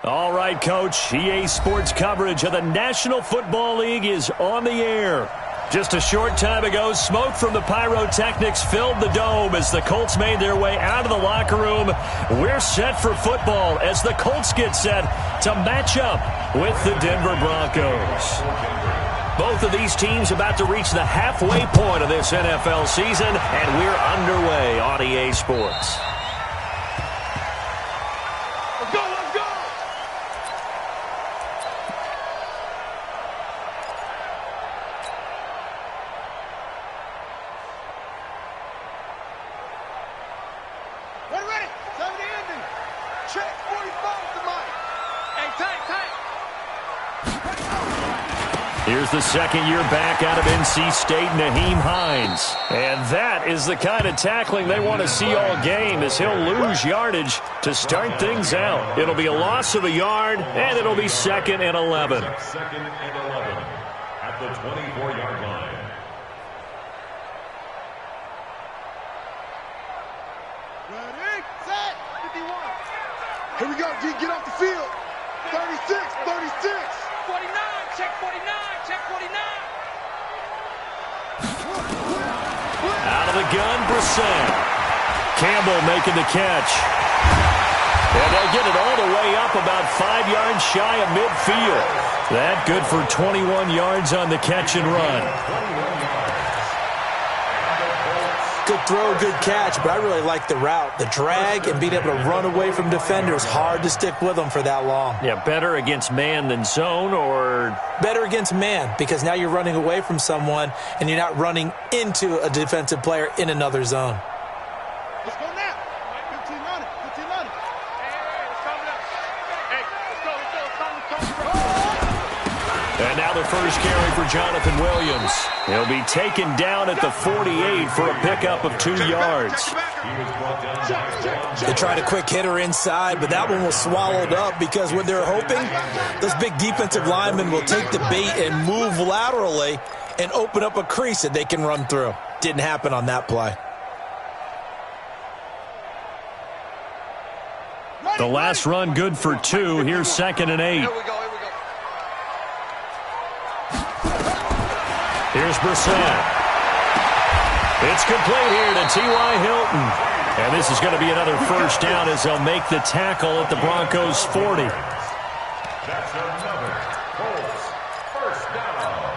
All right, Coach. EA Sports coverage of the National Football League is on the air. Just a short time ago, smoke from the pyrotechnics filled the dome as the Colts made their way out of the locker room. We're set for football as the Colts get set to match up with the Denver Broncos. Both of these teams about to reach the halfway point of this NFL season, and we're underway on EA Sports. Here's the second year back out of NC State, Nyheim Hines. And that is the kind of tackling they want to see all game as he'll lose yardage to start things out. It'll be a loss of a yard, and it'll be 2nd and 11. Second and 11 at the 24-yard line. Ready, set, 51. Here we go, G, get off the field. 36, 36. 49, check 49, check 49. Out of the gun, Brissett. Campbell making the catch. And they'll get it all the way up about 5 yards shy of midfield. That good for 21 yards on the catch and run. Good throw, good catch, but I really like the route. The drag and being able to run away from defenders, hard to stick with them for that long. Yeah, better against man than zone, or? Better against man, because now you're running away from someone and you're not running into a defensive player in another zone. Let's go now. 15 on it, 15 on it. And now the first carry for Jonathan Williams. He'll be taken down at the 48 for a pickup of 2 yards. They tried a quick hitter inside, but that one was swallowed up because what they're hoping, those big defensive linemen will take the bait and move laterally and open up a crease that they can run through. Didn't happen on that play. The last run good for 2. Here's 2nd and 8. Here's Brissett. It's complete here to T.Y. Hilton. And this is going to be another first down as they'll make the tackle at the Broncos' 40. That's another Colts first down.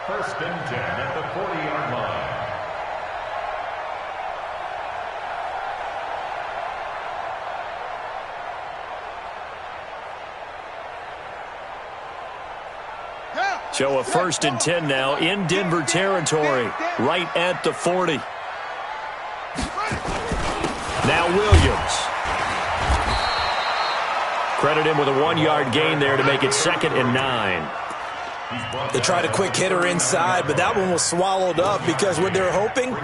1st and 10 at the 40-yard line. So a 1st and 10 now in Denver territory, right at the 40. Now Williams. Credit him with a 1-yard gain there to make it 2nd and 9. They tried a quick hitter inside, but that one was swallowed up because what they're hoping,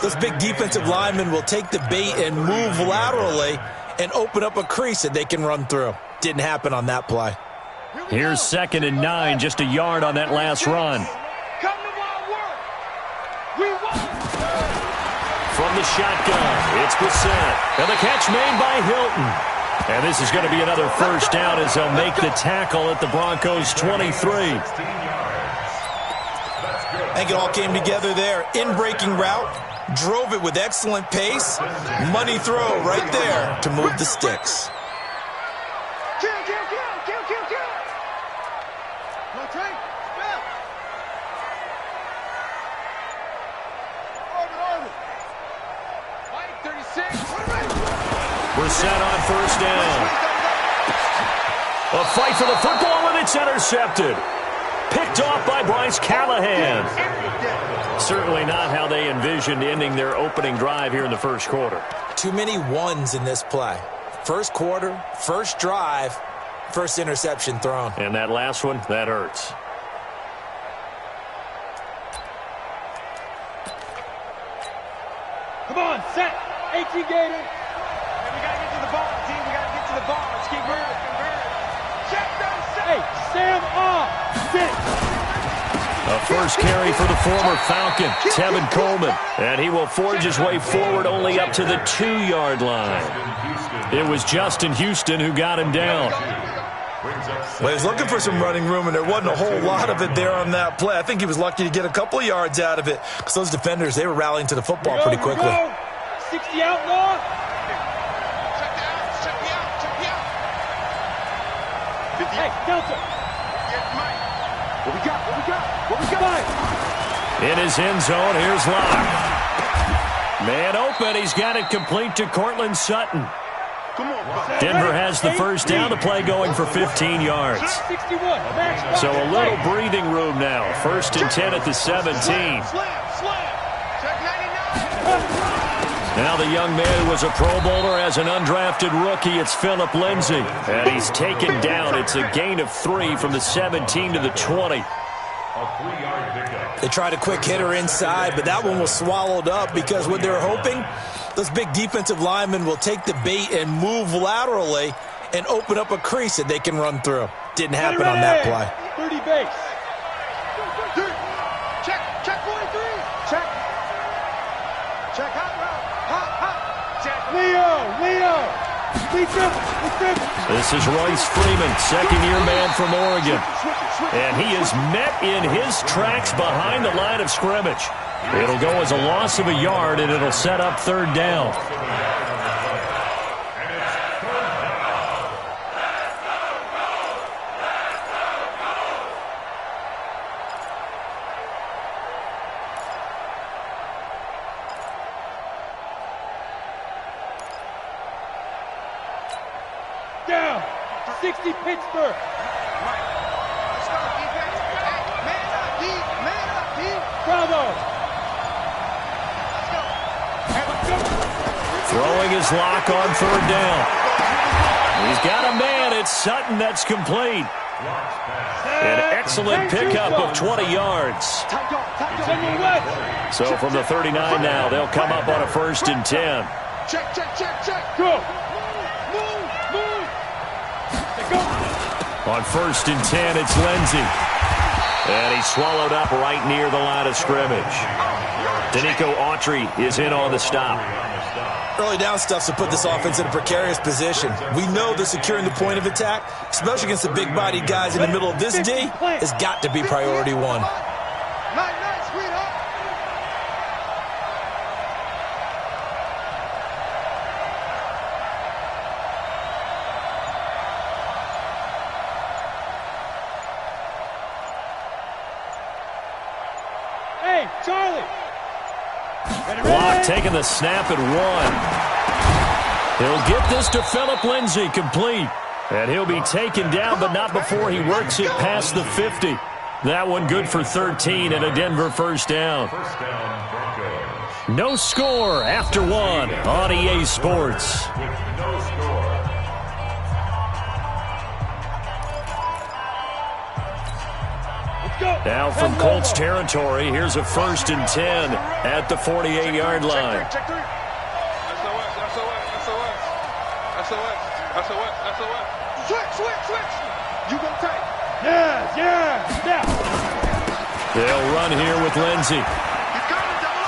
those big defensive linemen will take the bait and move laterally and open up a crease that they can run through. Didn't happen on that play. Here's 2nd and 9, just a yard on that last run. From the shotgun, it's Brissett. And the catch made by Hilton. And this is going to be another first down as they'll make the tackle at the Broncos' 23. I think it all came together there. In-breaking route, drove it with excellent pace. Money throw right there to move the sticks. Brissett on first down. A fight for the football, and it's intercepted. Picked off by Bryce Callahan. Certainly not how they envisioned ending their opening drive here in the first quarter. Too many ones in this play. First quarter, first drive, first interception thrown. And that last one, that hurts. Come on, set. 18 Gator. We got to get to the ball, team. We got to get to the ball. Let's keep moving. Check those. Hey, stand off. Sit. A first carry for the former Falcon, Tevin Coleman. And he will forge his way forward only up to the 2-yard line. It was Justin Houston who got him down. Well, he was looking for some running room, and there wasn't a whole lot of it there on that play. I think he was lucky to get a couple of yards out of it because those defenders, they were rallying to the football pretty quickly. 60 outlaw. Check me out. 50. Hey, Delta. What we got? In his end zone, here's Locke. Man open, he's got it complete to Cortland Sutton. Come on, Denver has the first down, the play going for 15 yards. 61. So a little breathing room now. 1st and 10 at the 17. Slam. Check 99. Now the young man who was a Pro Bowler as an undrafted rookie, it's Philip Lindsay. And he's taken down. It's a gain of 3 from the 17 to the 20. A 3-yard pickup. They tried a quick hitter inside, but that one was swallowed up because what they were hoping, those big defensive linemen will take the bait and move laterally and open up a crease that they can run through. Didn't happen on that play. 30 base. Check 43. Check hot route. Hot. Check. Leo. This is Royce Freeman, second-year man from Oregon. And he is met in his tracks behind the line of scrimmage. It'll go as a loss of a yard, and it'll set up 3rd down. Down. 60 Pittsburgh. Let's go, defense. Hey, man up, D. Bravo. Throwing his lock on 3rd down. He's got a man. It's Sutton that's complete. An excellent pickup of 20 yards. So from the 39 now, they'll come up on a 1st and 10. Check. Go. On 1st and 10, it's Lindsay. And he's swallowed up right near the line of scrimmage. Danico Autry is in on the stop. Early down stuff to put this offense in a precarious position. We know that securing the point of attack, especially against the big-bodied guys in the middle of this D, has got to be priority 1. Night, sweetheart. Hey, Charlie. Block taking the snap at 1. He'll get this to Philip Lindsay, complete. And he'll be taken down, but not before he works it past the 50. That one good for 13 and a Denver 1st down. First down, Broncos. No score after 1 on EA Sports. With no score. Now from Colts territory, here's a 1st and 10 at the 48-yard line. Check 3. Switch. You gonna take? Yeah. They'll run here with Lindsay. He's coming, double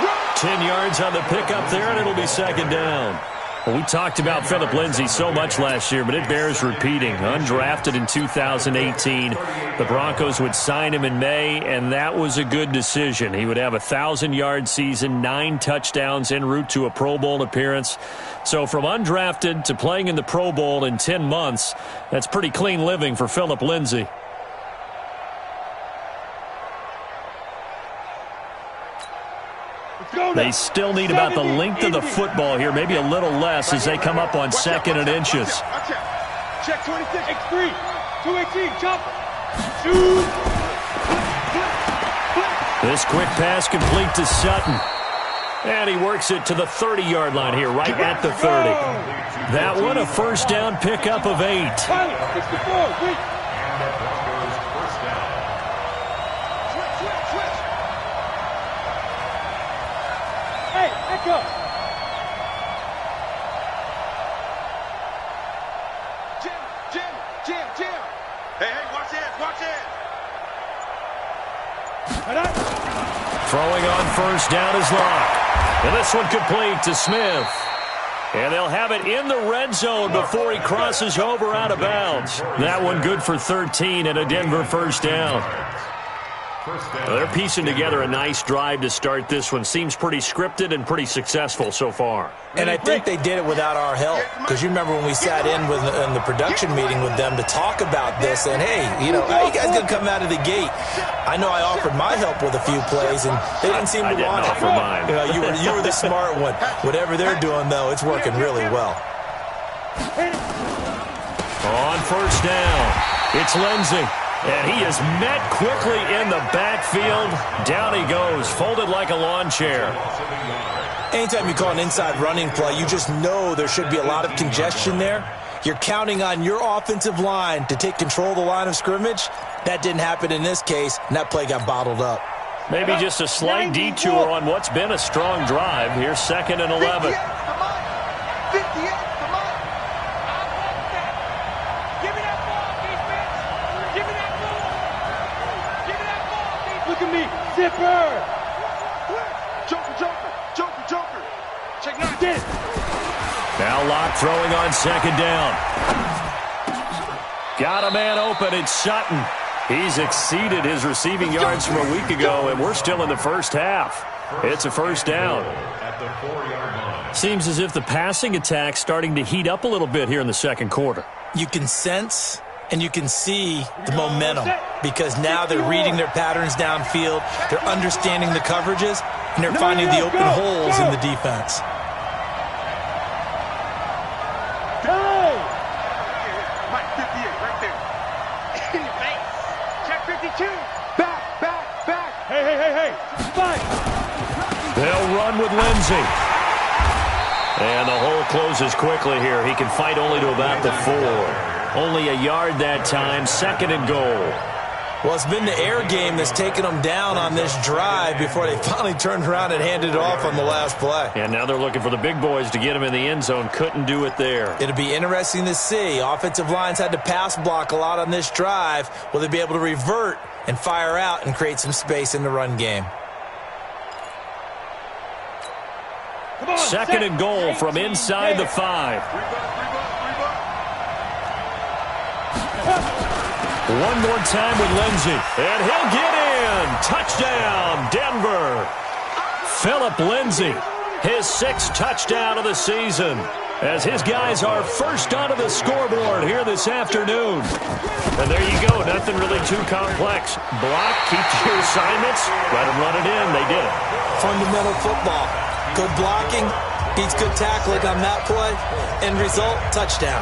up. 10 yards on the pickup there, and it'll be 2nd down. Well, we talked about Philip Lindsay so much last year, but it bears repeating. Undrafted in 2018, the Broncos would sign him in May, and that was a good decision. He would have a 1,000-yard season, 9 touchdowns en route to a Pro Bowl appearance. So from undrafted to playing in the Pro Bowl in 10 months, that's pretty clean living for Philip Lindsay. They still need about the length of the football here, maybe a little less as they come up on 2nd and inches. Check 26. X3. 218. Chopper. Shoot. This quick pass complete to Sutton. And he works it to the 30-yard line here, right at the 30. That one, a 1st down pickup of 8. Hey, echo. Jim. Hey, watch it. Throwing on 1st down is Locke. And this one complete to Smith. And they'll have it in the red zone before he crosses over out of bounds. That one good for 13 and a Denver first down. They're piecing together a nice drive to start this one. Seems pretty scripted and pretty successful so far. And I think they did it without our help. Because you remember when we sat in the production meeting with them to talk about this, and hey, you know, how you guys going to come out of the gate? I know I offered my help with a few plays, and they didn't seem to want it. I didn't offer mine. You know, you were the smart one. Whatever they're doing, though, it's working really well. On first down, it's Lindsey. And he is met quickly in the backfield. Down he goes, folded like a lawn chair. Anytime you call an inside running play, you just know there should be a lot of congestion there. You're counting on your offensive line to take control of the line of scrimmage. That didn't happen in this case, and that play got bottled up. Maybe just a slight detour on what's been a strong drive. Here's 2nd and 11. 58. Look at me, zipper. Joker. Check 9. Get it. Now Locke throwing on 2nd down. Got a man open. It's Sutton. He's exceeded his receiving yards from a week ago, and we're still in the first half. It's a first down. Seems as if the passing attack's starting to heat up a little bit here in the second quarter. You can sense and you can see the momentum because now they're reading their patterns downfield, they're understanding the coverages, and they're finding the open holes in the defense. Hey! Mike, 58, right there. In your face. Check 52. Back. Hey. Fight. They'll run with Lindsey. And the hole closes quickly here. He can fight only to about the 4. Only a yard that time, 2nd and goal. Well, it's been the air game that's taken them down on this drive before they finally turned around and handed it off on the last play. And now they're looking for the big boys to get him in the end zone. Couldn't do it there. It'll be interesting to see. Offensive lines had to pass block a lot on this drive. Will they be able to revert and fire out and create some space in the run game? 2nd and goal from inside the 5. One more time with Lindsey. And he'll get in. Touchdown, Denver. Philip Lindsey, his 6th touchdown of the season, as his guys are first onto the scoreboard here this afternoon. And there you go. Nothing really too complex. Block, keep your assignments, let them run it in. They did it. Fundamental football. Good blocking beats good tackling on that play. End result, touchdown.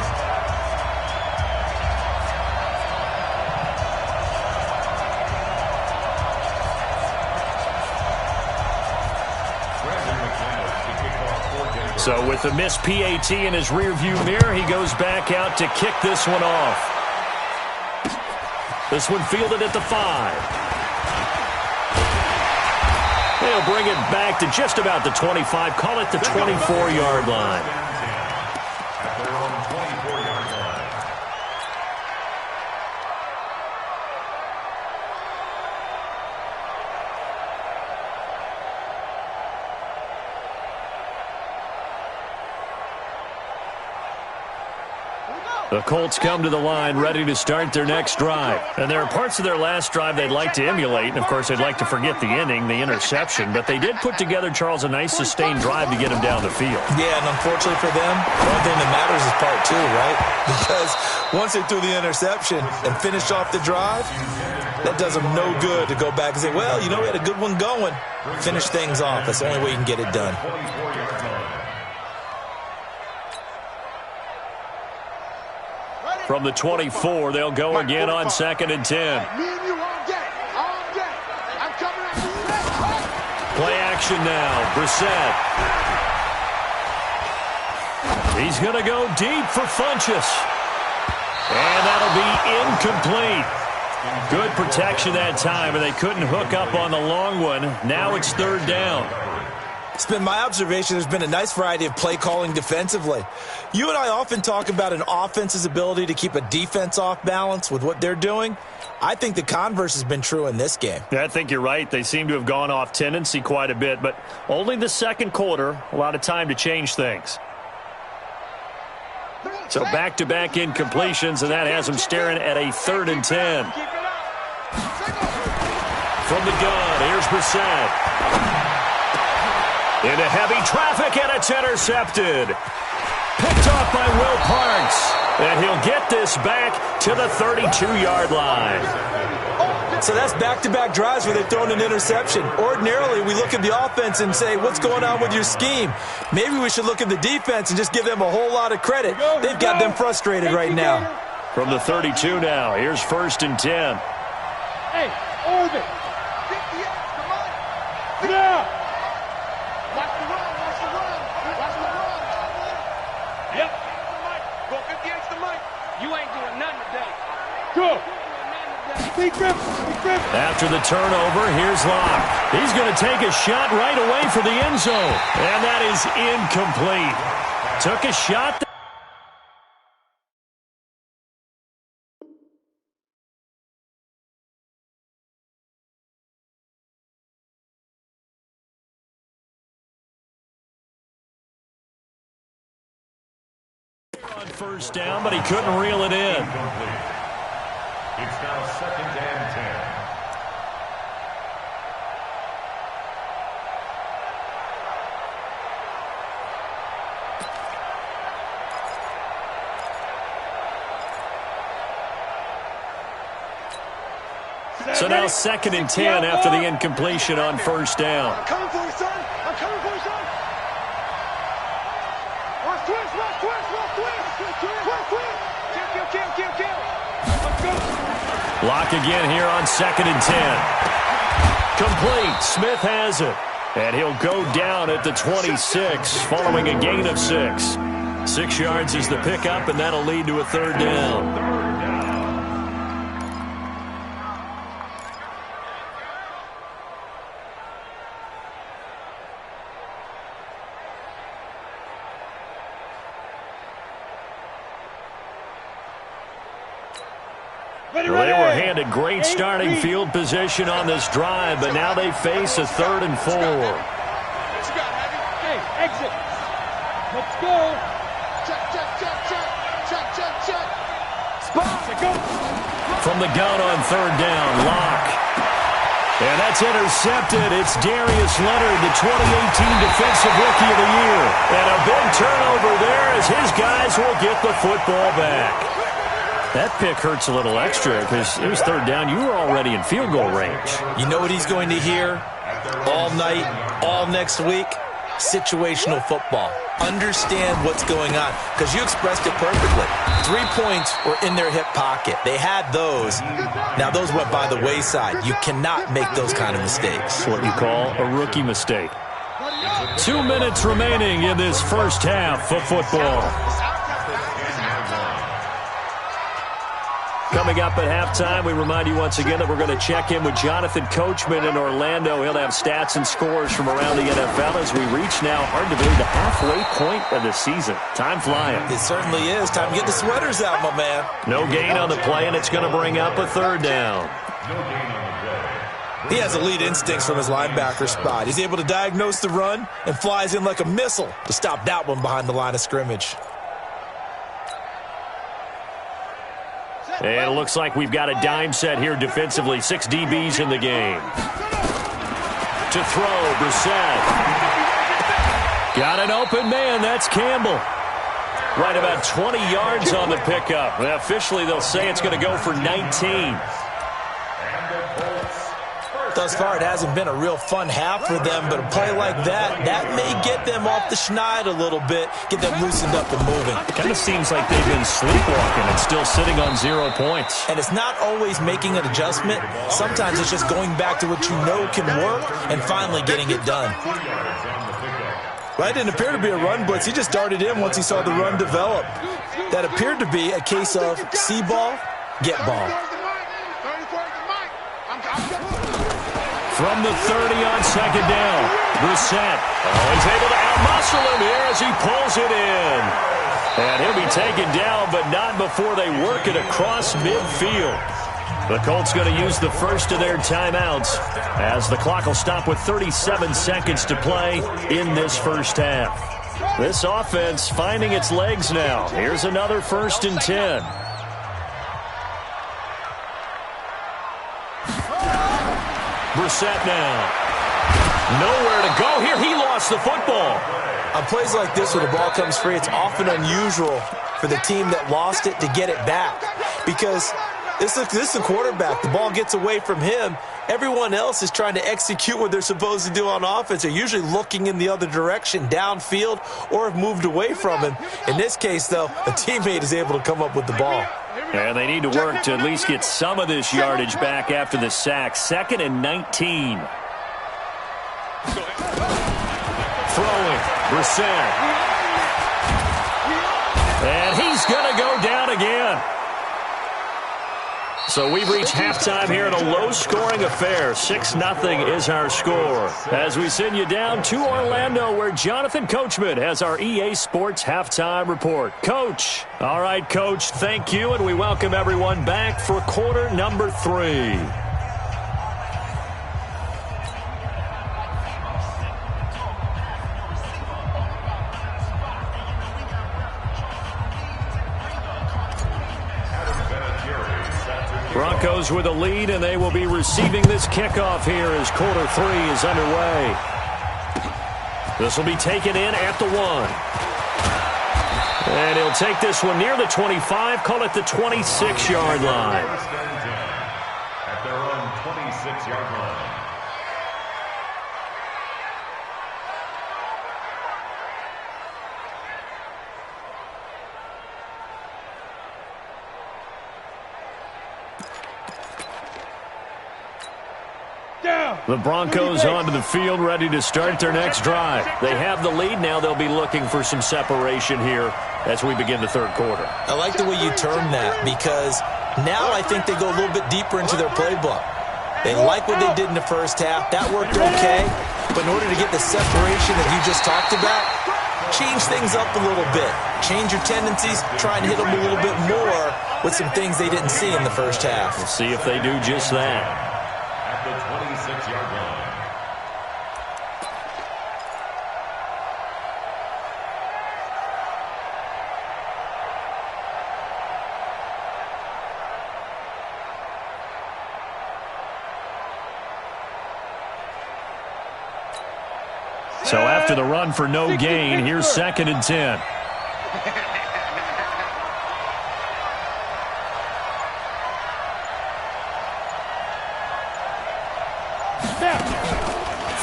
So with the missed PAT in his rearview mirror, he goes back out to kick this one off. This one fielded at the 5. They'll bring it back to just about the 25. Call it the 24-yard line. At their own 24-yard line. The Colts come to the line ready to start their next drive. And there are parts of their last drive they'd like to emulate. And, of course, they'd like to forget the ending, the interception. But they did put together, Charles, a nice sustained drive to get him down the field. Yeah, and unfortunately for them, the only thing that matters is part 2, right? Because once they threw the interception and finished off the drive, that does them no good to go back and say, well, you know, we had a good one going. Finish things off. That's the only way you can get it done. From the 24, they'll go again on 2nd and 10. Me and you all day. I'm coming after you. Play action now. Brissett. He's going to go deep for Funchess. And that'll be incomplete. Good protection that time, and they couldn't hook up on the long one. Now it's 3rd down. It's been my observation there's been a nice variety of play calling defensively. You and I often talk about an offense's ability to keep a defense off balance with what they're doing. I think the converse has been true in this game. Yeah, I think you're right. They seem to have gone off tendency quite a bit, but only the second quarter, a lot of time to change things. So back-to-back incompletions, and that has him staring at a 3rd and 10. From the gun, here's Brissett. Into heavy traffic, and it's intercepted. Picked off by Will Parks. And he'll get this back to the 32-yard line. So that's back-to-back drives where they've thrown an interception. Ordinarily, we look at the offense and say, what's going on with your scheme? Maybe we should look at the defense and just give them a whole lot of credit. They've got them frustrated right now. From the 32 now, here's 1st and 10. Hey, Orbit. Yeah. Watch the run. Yep. Go 50 against the mic. You ain't doing nothing today. Go. Big grip. After the turnover, here's Locke. He's going to take a shot right away for the end zone. And that is incomplete. Took a shot. On 1st down, but he couldn't reel it in. It's now 2nd and 10. So now 2nd and 10 after the incompletion on 1st down. I'm coming for you, son. Watch twist. Kill. Let's go. Lock again here on 2nd and 10. Complete. Smith has it. And he'll go down at the 26 following a gain of 6. 6 yards is the pickup, and that'll lead to a 3rd down. They were handed great starting field position on this drive, but now they face a 3rd and 4. Hey, exit. Let's go. Check. Spot. Go. From the gun on 3rd down, Locke. And that's intercepted. It's Darius Leonard, the 2018 Defensive Rookie of the Year. And a big turnover there as his guys will get the football back. That pick hurts a little extra because it was 3rd down. You were already in field goal range. You know what he's going to hear all night, all next week? Situational football. Understand what's going on, because you expressed it perfectly. 3 points were in their hip pocket. They had those. Now, those went by the wayside. You cannot make those kind of mistakes. What you call a rookie mistake. 2 minutes remaining in this first half of football. Coming up at halftime, we remind you once again that we're going to check in with Jonathan Coachman in Orlando. He'll have stats and scores from around the NFL as we reach now, hard to believe, the halfway point of the season. Time flying. It certainly is. Time to get the sweaters out, my man. No gain on the play, and it's going to bring up a 3rd down. He has elite instincts from his linebacker spot. He's able to diagnose the run and flies in like a missile to stop that one behind the line of scrimmage. And it looks like we've got a dime set here defensively. 6 DBs in the game. To throw, Brissett. Got an open man. That's Campbell. Right about 20 yards on the pickup. Well, officially, they'll say it's going to go for 19. Thus far, it hasn't been a real fun half for them, but a play like that may get them off the schneid a little bit, get them loosened up and moving. It kind of seems like they've been sleepwalking and still sitting on 0 points. And it's not always making an adjustment. Sometimes it's just going back to what you know can work and finally getting it done. Well, it didn't appear to be a run blitz. He just darted in once he saw the run develop. That appeared to be a case of see ball, get ball. From the 30 on 2nd down, Brissett. Oh, he's able to outmuscle him here as he pulls it in. And he'll be taken down, but not before they work it across midfield. The Colts going to use the first of their timeouts as the clock will stop with 37 seconds to play in this first half. This offense finding its legs now. Here's another 1st and 10. Brissett now. Nowhere to go here. He lost the football. On plays like this where the ball comes free, it's often unusual for the team that lost it to get it back. Because this is the quarterback. The ball gets away from him. Everyone else is trying to execute what they're supposed to do on offense. They're usually looking in the other direction, downfield, or have moved away from him. In this case, though, a teammate is able to come up with the ball. And they need to work to at least get some of this yardage back after the sack. 2nd and 19. Throwing. Brissett. And he's going to go down again. So we've reached halftime here in a low-scoring affair. 6-0 is our score. As we send you down to Orlando, where Jonathan Coachman has our EA Sports Halftime Report. Coach. All right, Coach, thank you, and we welcome everyone back for quarter number 3. Broncos with a lead, and they will be receiving this kickoff here as quarter 3 is underway. This will be taken in at the 1. And he'll take this one near the 25, call it the 26-yard line. At their own 26-yard line. The Broncos onto the field, ready to start their next drive. They have the lead. Now they'll be looking for some separation here as we begin the 3rd quarter. I like the way you term that, because now I think they go a little bit deeper into their playbook. They like what they did in the first half. That worked okay. But in order to get the separation that you just talked about, change things up a little bit. Change your tendencies. Try and hit them a little bit more with some things they didn't see in the first half. We'll see if they do just that. At the 26-yard line. So after the run for no gain, here's 2nd and 10.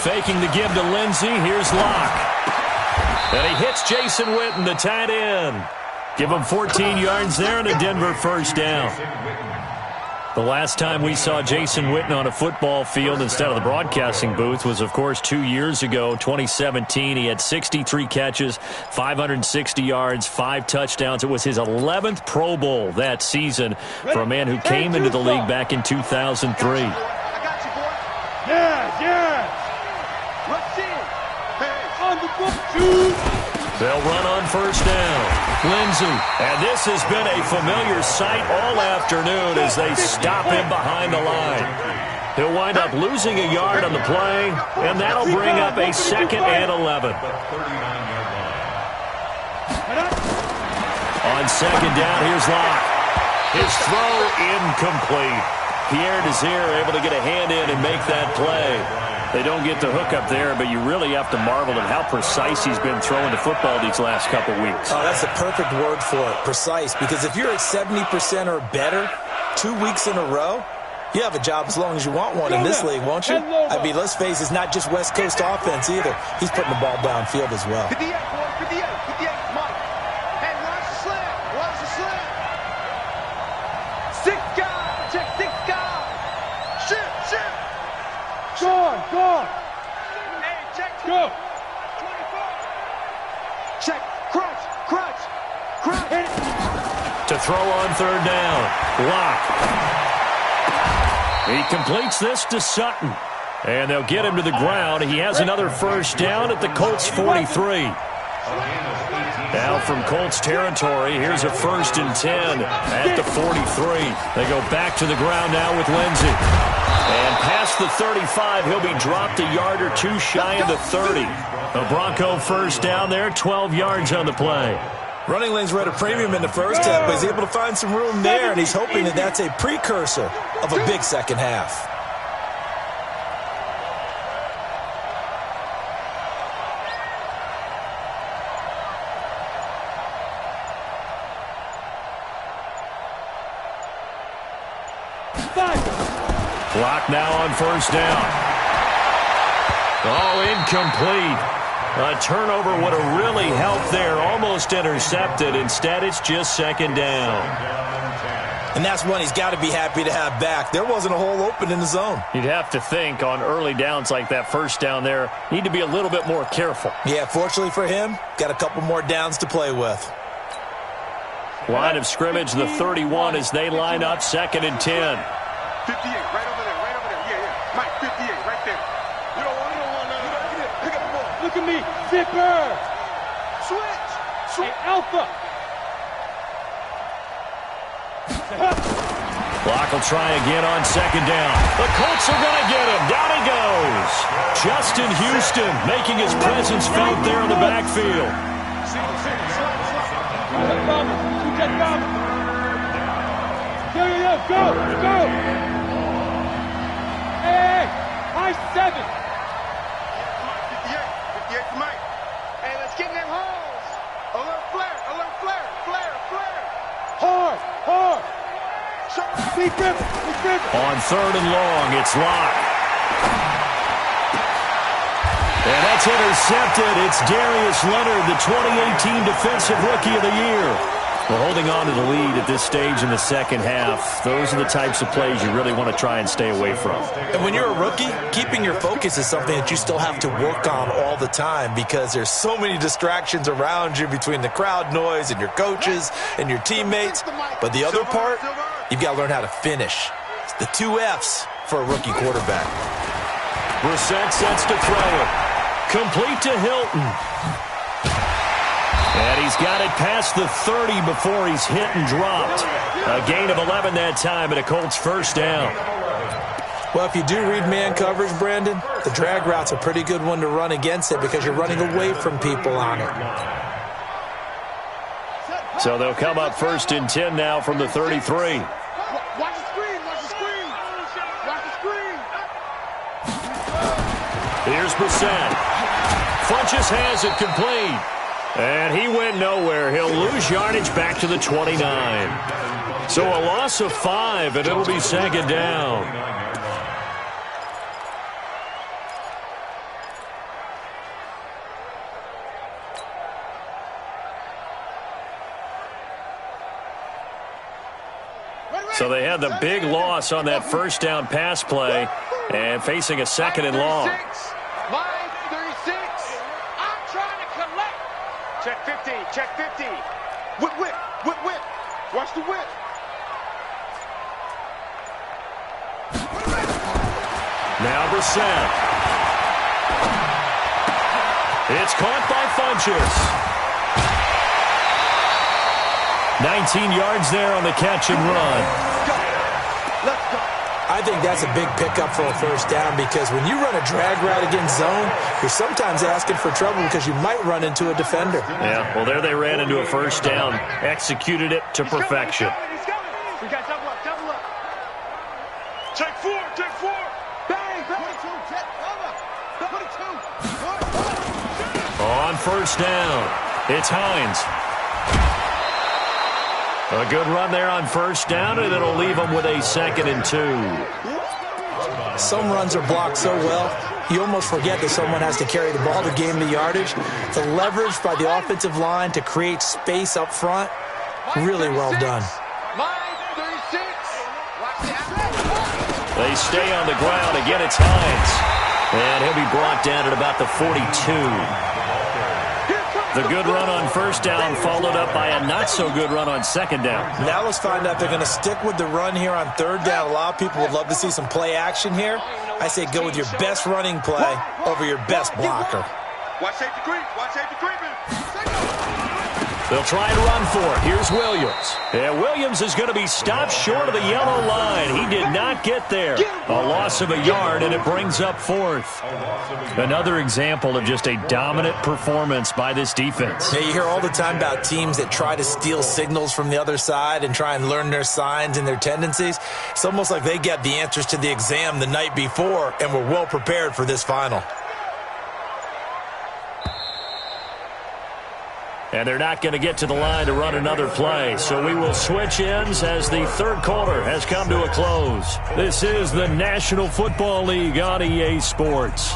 Faking the give to Lindsey. Here's Locke. And he hits Jason Witten, the tight end. Give him 14 yards there and a Denver 1st down. The last time we saw Jason Witten on a football field instead of the broadcasting booth was, of course, 2 years ago, 2017. He had 63 catches, 560 yards, 5 touchdowns. It was his 11th Pro Bowl that season for a man who came into the league back in 2003. They'll run on 1st down. Lindsey. And this has been a familiar sight all afternoon as they stop him behind the line. He'll wind up losing a yard on the play, and that'll bring up a 2nd and 11. On 2nd down, here's Locke. His throw incomplete. Pierre Desir able to get a hand in and make that play. They don't get the hook up there, but you really have to marvel at how precise he's been throwing the football these last couple weeks. Oh, that's the perfect word for it, precise. Because if you're at 70% or better 2 weeks in a row, you have a job as long as you want one in this league, won't you? I mean, let's face it, it's not just West Coast offense either. He's putting the ball downfield as well. 58, boy, 58, Mike. And watch the slam, watch the slam. 6 guys, check 6 guys. Shoot. Go. Hey, check. Go. 24. Check, crunch. To throw on 3rd down. Locke. He completes this to Sutton. And they'll get him to the ground. He has another 1st down at the Colts 43. Now from Colts territory, here's a 1st and 10 at the 43. They go back to the ground now with Lindsey. And past the 35, he'll be dropped a yard or 2 shy of the 30. A Bronco first down there, 12 yards on the play. Running lanes were at a premium in the first half, but he's able to find some room there, and he's hoping that that's a precursor of a big second half. Clock now on first down. Oh, incomplete. A turnover would have really helped there. Almost intercepted. Instead, it's just second down. And that's one he's got to be happy to have back. There wasn't a hole open in the zone. You'd have to think on early downs like that first down there, need to be a little bit more careful. Yeah, fortunately for him, got a couple more downs to play with. Line of scrimmage, the 31 as they line up, 2nd and 10. 58, right over there, right over there. Yeah. Mike, 58, right there. You don't want none. Pick up the ball. Look at me, zipper. Switch. Hey, Alpha. Clock will try again on 2nd down. The Colts are going to get him. Down he goes. Justin Houston making his presence felt there in the backfield. Go. Hey, high 7. 58 for Mike. Hey, let's get in them holes. Alert flare. Hard. Big river. On 3rd and long, it's locked. And that's intercepted. It's Darius Leonard, the 2018 Defensive Rookie of the Year. Well, holding on to the lead at this stage in the second half, those are the types of plays you really want to try and stay away from. And when you're a rookie, keeping your focus is something that you still have to work on all the time because there's so many distractions around you between the crowd noise and your coaches and your teammates. But the other part, you've got to learn how to finish. It's the 2 F's for a rookie quarterback. Brissett sets to throw it. Complete to Hilton. And he's got it past the 30 before he's hit and dropped. A gain of 11 that time and a Colts first down. Well, if you do read man coverage, Brandon, the drag route's a pretty good one to run against it because you're running away from people on it. So they'll come up 1st and 10 now from the 33. Watch the screen. Here's Brissett. Funches has it complete. And he went nowhere. He'll lose yardage back to the 29. So a loss of 5, and it'll be 2nd down. So they had the big loss on that first down pass play and facing a 2nd and long. Line 36. I'm trying to collect. Check 50. Whip. Watch the whip. Now Brissett. It's caught by Funches. 19 yards there on the catch and run. I think that's a big pickup for a first down because when you run a drag route against zone, you're sometimes asking for trouble because you might run into a defender. Yeah, well, there they ran into a first down, executed it to perfection. He's coming. We got double up. Check 4. Bang. 22. Check cover. 22. On first down, it's Hines. A good run there on first down, and it'll leave them with a 2nd and 2. Some runs are blocked so well, you almost forget that someone has to carry the ball to gain the yardage. The leverage by the offensive line to create space up front, really well done. They stay on the ground. Again, it's Hines. And he'll be brought down at about the 42. The good run on first down followed up by a not-so-good run on 2nd down. Now let's find out if they're going to stick with the run here on 3rd down. A lot of people would love to see some play action here. I say go with your best running play over your best blocker. Watch safety creep. They'll try and run for it. Here's Williams. And Williams is going to be stopped short of the yellow line. He did not get there. A loss of a yard, and it brings up fourth. Another example of just a dominant performance by this defense. Yeah, you hear all the time about teams that try to steal signals from the other side and try and learn their signs and their tendencies. It's almost like they got the answers to the exam the night before and were well prepared for this final. And they're not going to get to the line to run another play. So we will switch ends as the third quarter has come to a close. This is the National Football League on EA Sports.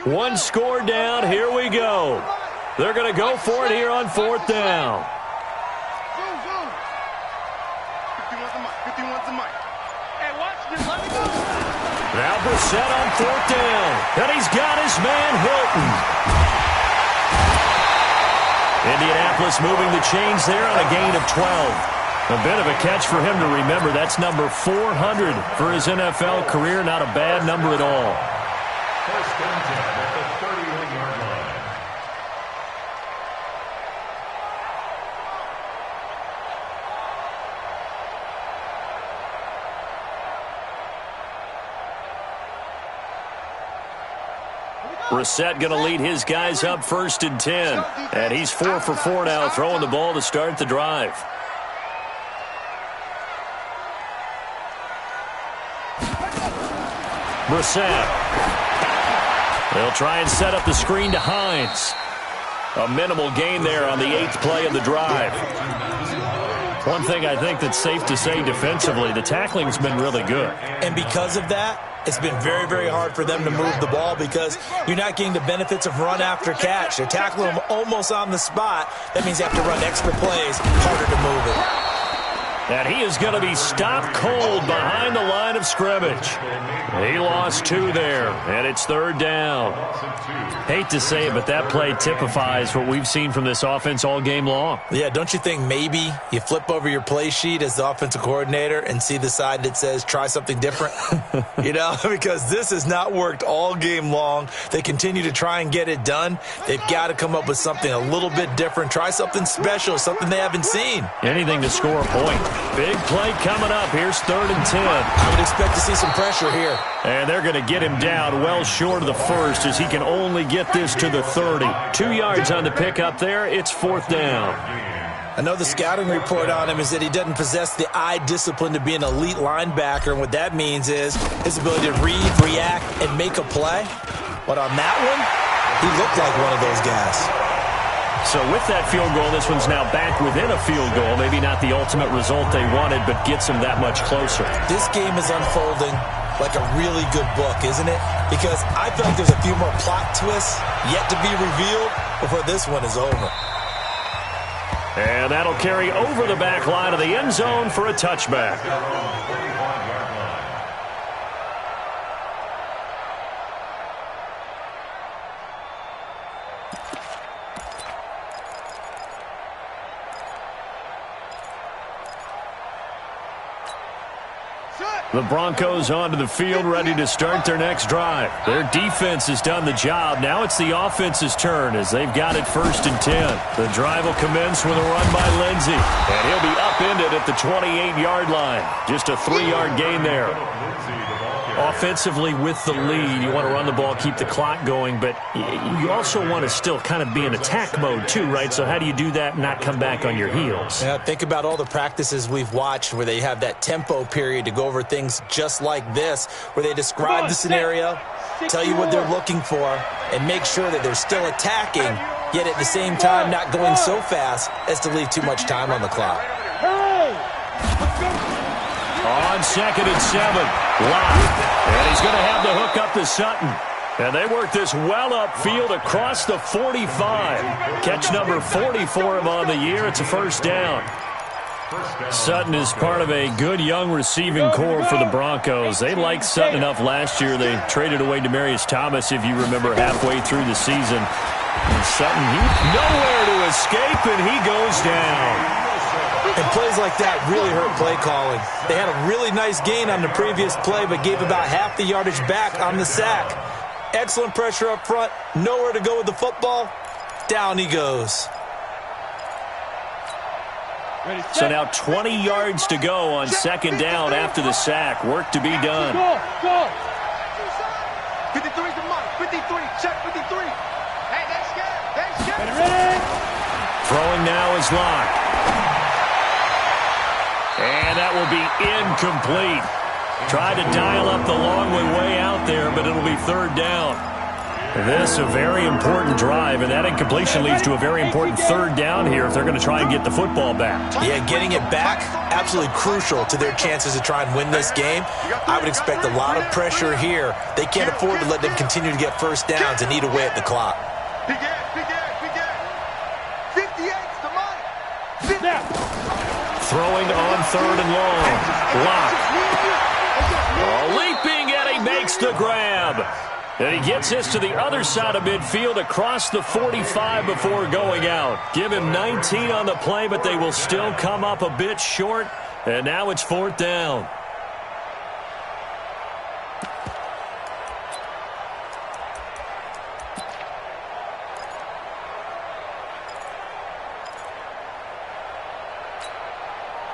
One score down. Here we go. They're going to go for it here on fourth down. 51's the mic. Hey, watch this. Let it go. Now Brissett on fourth down. And he's got his man Hilton. Indianapolis moving the chains there on a gain of 12. A bit of a catch for him to remember. That's number 400 for his NFL career. Not a bad number at all. First and 10 at the 31-yard line. Brissett going to lead his guys up first and 10. And he's 4 for 4 now, throwing the ball to start the drive. Brissett. They'll try and set up the screen to Hines. A minimal gain there on the 8th play of the drive. One thing I think that's safe to say defensively, the tackling's been really good. And because of that, it's been very, very hard for them to move the ball because you're not getting the benefits of run after catch. They're tackling them almost on the spot. That means you have to run extra plays, harder to move it. And he is going to be stopped cold behind the line of scrimmage. He lost 2 there, and it's third down. Hate to say it, but that play typifies what we've seen from this offense all game long. Yeah, don't you think maybe you flip over your play sheet as the offensive coordinator and see the side that says try something different? You know, because this has not worked all game long. They continue to try and get it done. They've got to come up with something a little bit different. Try something special, something they haven't seen. Anything to score a point. Big play coming up. Here's third and 10. I would expect to see some pressure here. And they're going to get him down well short of the first as he can only get this to the 30. 2 yards on the pickup there. It's fourth down. I know the scouting report on him is that he doesn't possess the eye discipline to be an elite linebacker. And what that means is his ability to read, react, and make a play. But on that one, he looked like one of those guys. So with that field goal, this one's now back within a field goal. Maybe not the ultimate result they wanted, but gets them that much closer. This game is unfolding like a really good book, isn't it? Because I feel like there's a few more plot twists yet to be revealed before this one is over. And that'll carry over the back line of the end zone for a touchback. The Broncos onto the field, ready to start their next drive. Their defense has done the job. Now it's the offense's turn as they've got it first and 10. The drive will commence with a run by Lindsey. And he'll be upended at the 28-yard line. Just a 3-yard gain there. Offensively with the lead, you want to run the ball, keep the clock going, but you also want to still kind of be in attack mode too, right? So how do you do that and not come back on your heels? Yeah, think about all the practices we've watched where they have that tempo period to go over things just like this, where they describe the scenario, tell you what they're looking for, and make sure that they're still attacking, yet at the same time not going so fast as to leave too much time on the clock. On second and 7, Locke. And he's going to have the hook up to Sutton. And they work this well upfield across the 45. Catch number 40 for him on the year. It's a first down. Sutton is part of a good young receiving core for the Broncos. They liked Sutton enough last year. They traded away Demaryius Thomas, if you remember, halfway through the season. And Sutton, nowhere to escape, and he goes down. And plays like that really hurt play calling. They had a really nice gain on the previous play, but gave about half the yardage back on the sack. Excellent pressure up front. Nowhere to go with the football. Down he goes. So now 20 yards to go on second down after the sack. Work to be done. Go. 53's the mark. 53. Check 53. Hey, that's good. Ready. Throwing now is Locke. And that will be incomplete. Tried to dial up the long way out there, but it'll be third down. This a very important drive, and that incompletion leads to a very important third down here if they're going to try and get the football back. Yeah, getting it back, absolutely crucial to their chances to try and win this game. I would expect a lot of pressure here. They can't afford to let them continue to get first downs and eat away at the clock. Big ass. 58's the mark. Throwing on third and long. Locke. Leaping, and he makes the grab. And he gets this to the other side of midfield across the 45 before going out. Give him 19 on the play, but they will still come up a bit short. And now it's fourth down.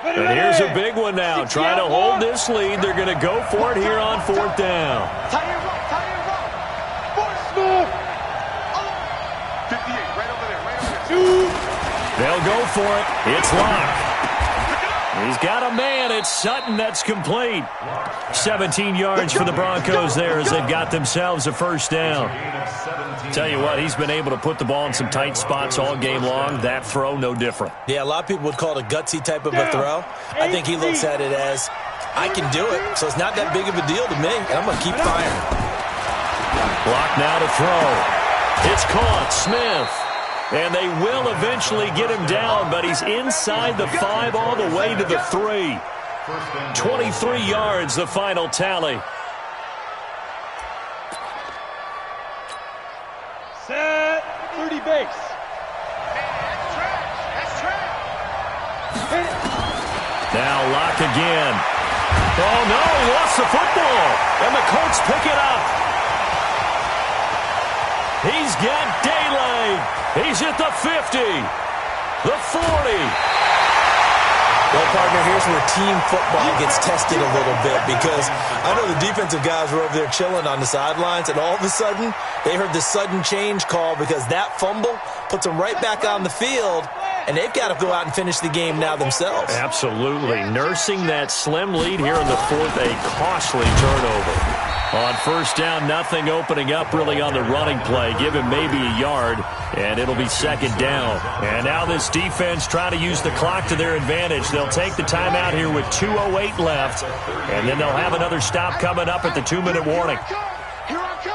And here's a big one now. Trying to hold this lead. They're going to go for it here on fourth down. Tie it up. 58, right over there. They'll go for it. It's Locke. He's got a man. It's Sutton. That's complete. 17 yards for the Broncos there as they've got themselves a first down. Tell you what, he's been able to put the ball in some tight spots all game long. That throw, no different. Yeah, a lot of people would call it a gutsy type of a throw. I think he looks at it as, I can do it, so it's not that big of a deal to me, and I'm going to keep firing. Locke now to throw. It's caught. Smith. And they will eventually get him down, but he's inside the 5 all the way to the 3. 23 yards, the final tally. Set. 30 base. That's trash. Now Locke again. Oh, no, he lost the football. And the Colts pick it up. He's got daylight. He's at the 50, the 40. Well, partner, here's where team football gets tested a little bit because I know the defensive guys were over there chilling on the sidelines, and all of a sudden, they heard the sudden change call because that fumble puts them right back on the field, and they've got to go out and finish the game now themselves. Absolutely. Nursing that slim lead here in the fourth, a costly turnover. On first down, nothing opening up really on the running play. Give him maybe a yard, and it'll be second down. And now this defense trying to use the clock to their advantage. They'll take the timeout here with 2:08 left, and then they'll have another stop coming up at the 2-minute warning. Here I come.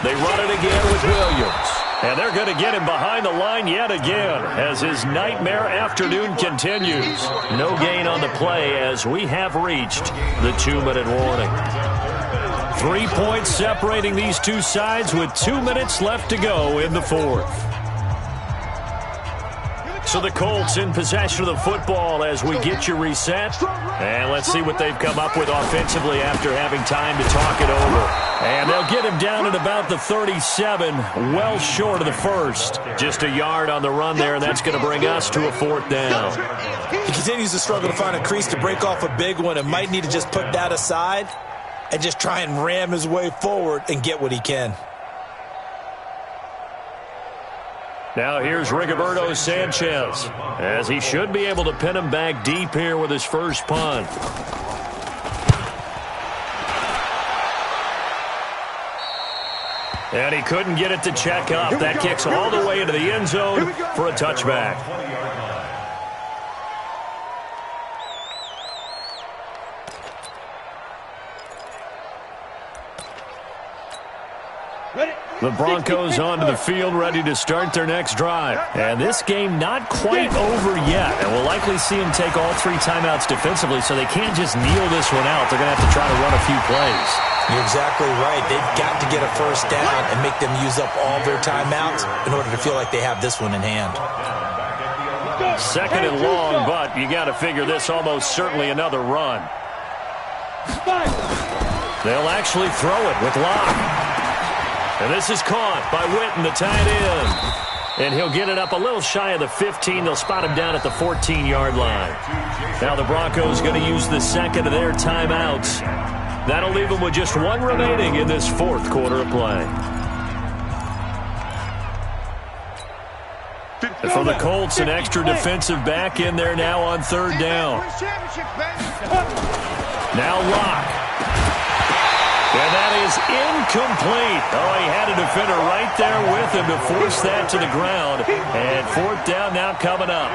They run it again with Williams. And they're going to get him behind the line yet again as his nightmare afternoon continues. No gain on the play as we have reached the 2-minute warning. 3 points separating these two sides with 2 minutes left to go in the fourth. So the Colts in possession of the football as we get you reset. And let's see what they've come up with offensively after having time to talk it over. And they'll get him down at about the 37, well short of the first. Just a yard on the run there, and that's going to bring us to a fourth down. He continues to struggle to find a crease to break off a big one and might need to just put that aside and just try and ram his way forward and get what he can. Now here's Rigoberto Sanchez, as he should be able to pin him back deep here with his first punt. And he couldn't get it to check up. That kicks all the way into the end zone for a touchback. The Broncos onto the field, ready to start their next drive. And this game not quite over yet. And we'll likely see them take all 3 timeouts defensively, so they can't just kneel this one out. They're going to have to try to run a few plays. You're exactly right. They've got to get a first down and make them use up all their timeouts in order to feel like they have this one in hand. Second and long, but you got to figure this almost certainly another run. They'll actually throw it with Locke. And this is caught by Witten, the tight end. And he'll get it up a little shy of the 15. They'll spot him down at the 14-yard line. Now the Broncos going to use the second of their timeouts. That'll leave them with just 1 remaining in this 4th quarter of play. And for the Colts, an extra defensive back in there now on 3rd down. Now Locke. And that is incomplete. Oh, he had a defender right there with him to force that to the ground. And 4th down now coming up.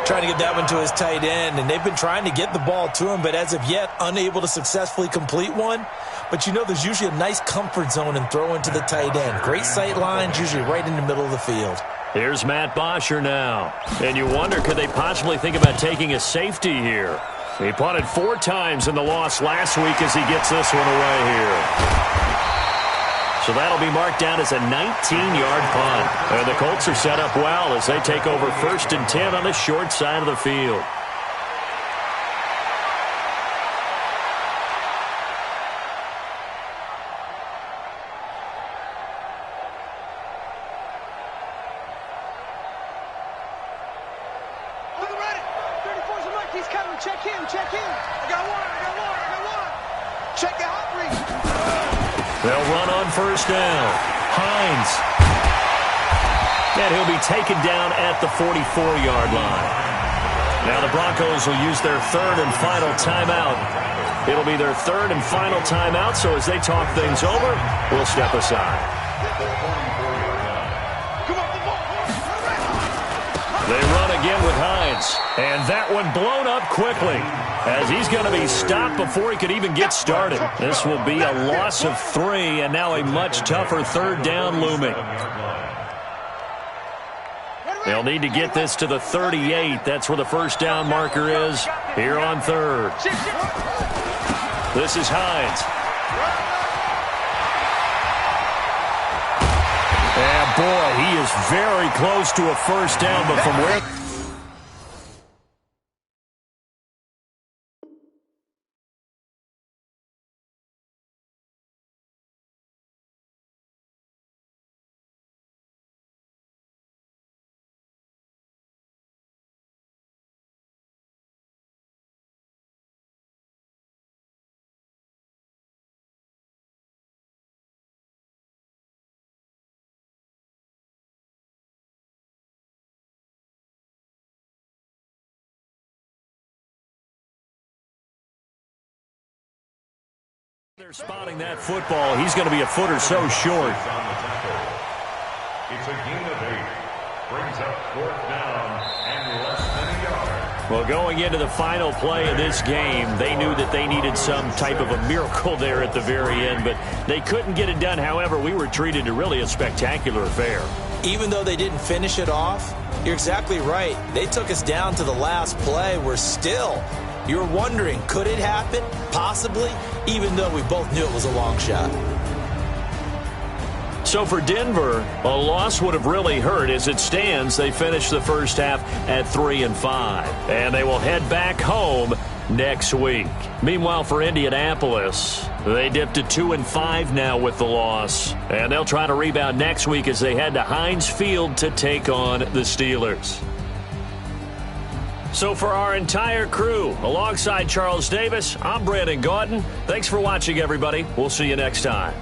Trying to get that one to his tight end, and they've been trying to get the ball to him, but as of yet, unable to successfully complete one. But you know there's usually a nice comfort zone in throwing to the tight end. Great sight lines, usually right in the middle of the field. Here's Matt Bosher now. And you wonder, could they possibly think about taking a safety here? He punted 4 times in the loss last week as he gets this one away here. So that'll be marked down as a 19-yard punt. And the Colts are set up well as they take over 1st and 10 on the short side of the field. They'll run on 1st down. Hines. And he'll be taken down at the 44-yard line. Now the Broncos will use their 3rd and final timeout. It'll be their 3rd and final timeout, so as they talk things over, we'll step aside. They run again with Hines. And that one blown up quickly, as he's going to be stopped before he could even get started. This will be a loss of 3, and now a much tougher 3rd down looming. They'll need to get this to the 38. That's where the 1st down marker is here on 3rd. This is Hines. And boy, he is very close to a 1st down, but from where... They're spotting that football. He's going to be a foot or so short. It's a gain of 8. Brings up 4th down and less than a yard. Well, going into the final play of this game, they knew that they needed some type of a miracle there at the very end, but they couldn't get it done. However, we were treated to really a spectacular affair. Even though they didn't finish it off, you're exactly right. They took us down to the last play. We're still... You're wondering, could it happen? Possibly, even though we both knew it was a long shot. So for Denver, a loss would have really hurt. As it stands, they finished the 1st half at 3-5. And they will head back home next week. Meanwhile, for Indianapolis, they dipped to 2-5 now with the loss. And they'll try to rebound next week as they head to Heinz Field to take on the Steelers. So for our entire crew, alongside Charles Davis, I'm Brandon Gaudin. Thanks for watching, everybody. We'll see you next time.